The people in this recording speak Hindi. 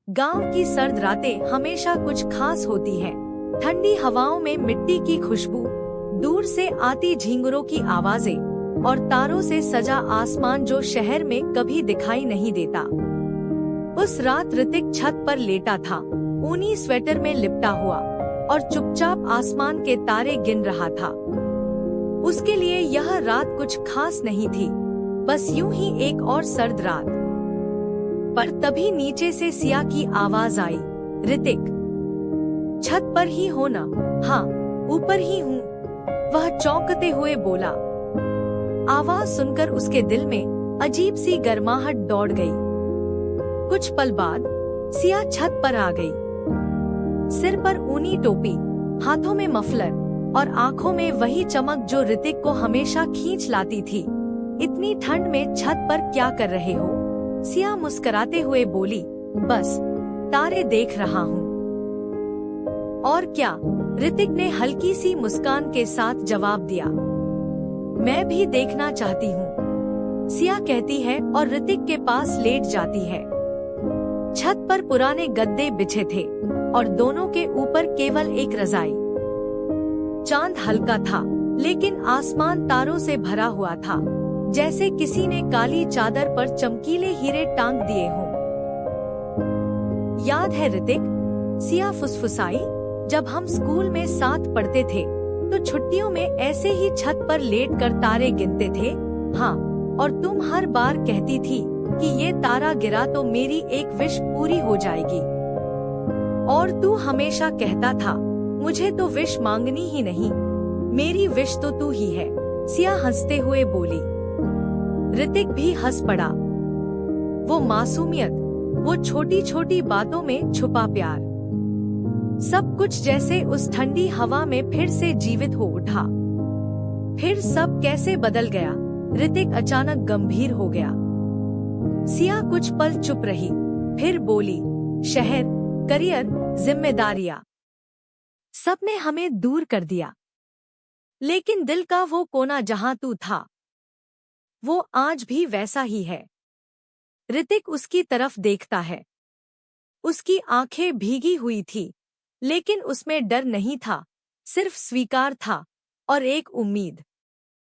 गांव की सर्द रातें हमेशा कुछ खास होती हैं। ठंडी हवाओं में मिट्टी की खुशबू, दूर से आती झींगुरों की आवाजें और तारों से सजा आसमान जो शहर में कभी दिखाई नहीं देता। उस रात ऋतिक छत पर लेटा था, ऊनी स्वेटर में लिपटा हुआ और चुपचाप आसमान के तारे गिन रहा था। उसके लिए यह रात कुछ खास नहीं थी, बस यूं ही एक और सर्द रात। पर तभी नीचे से सिया की आवाज आई, ऋतिक, छत पर ही हो ना? हाँ, ऊपर ही हूँ, वह चौंकते हुए बोला। आवाज सुनकर उसके दिल में अजीब सी गर्माहट दौड़ गई। कुछ पल बाद सिया छत पर आ गई, सिर पर ऊनी टोपी, हाथों में मफलर और आंखों में वही चमक जो ऋतिक को हमेशा खींच लाती थी। इतनी ठंड में छत पर क्या कर रहे हो? सिया मुस्कुराते हुए बोली, बस तारे देख रहा हूँ। और क्या? ऋतिक ने हल्की सी मुस्कान के साथ जवाब दिया। मैं भी देखना चाहती हूँ, सिया कहती है और ऋतिक के पास लेट जाती है। छत पर पुराने गद्दे बिछे थे और दोनों के ऊपर केवल एक रजाई। चांद हल्का था, लेकिन आसमान तारों से भरा हुआ था, जैसे किसी ने काली चादर पर चमकीले हीरे टांग दिए हों। याद है ऋतिक, सिया फुसफुसाई, जब हम स्कूल में साथ पढ़ते थे तो छुट्टियों में ऐसे ही छत पर लेटकर तारे गिनते थे। हाँ, और तुम हर बार कहती थी कि ये तारा गिरा तो मेरी एक विश पूरी हो जाएगी। और तू हमेशा कहता था, मुझे तो विश मांगनी ही नहीं, मेरी विश तो तू ही है। सिया हंसते हुए बोली। ऋतिक भी हंस पड़ा। वो मासूमियत, वो छोटी छोटी बातों में छुपा प्यार, सब कुछ जैसे उस ठंडी हवा में फिर से जीवित हो उठा। फिर सब कैसे बदल गया? ऋतिक अचानक गंभीर हो गया। सिया कुछ पल चुप रही, फिर बोली, शहर, करियर, जिम्मेदारियां, सबने हमें दूर कर दिया, लेकिन दिल का वो कोना जहां तू था, वो आज भी वैसा ही है। ऋतिक उसकी तरफ देखता है। उसकी आंखें भीगी हुई थी, लेकिन उसमें डर नहीं था, सिर्फ स्वीकार था और एक उम्मीद।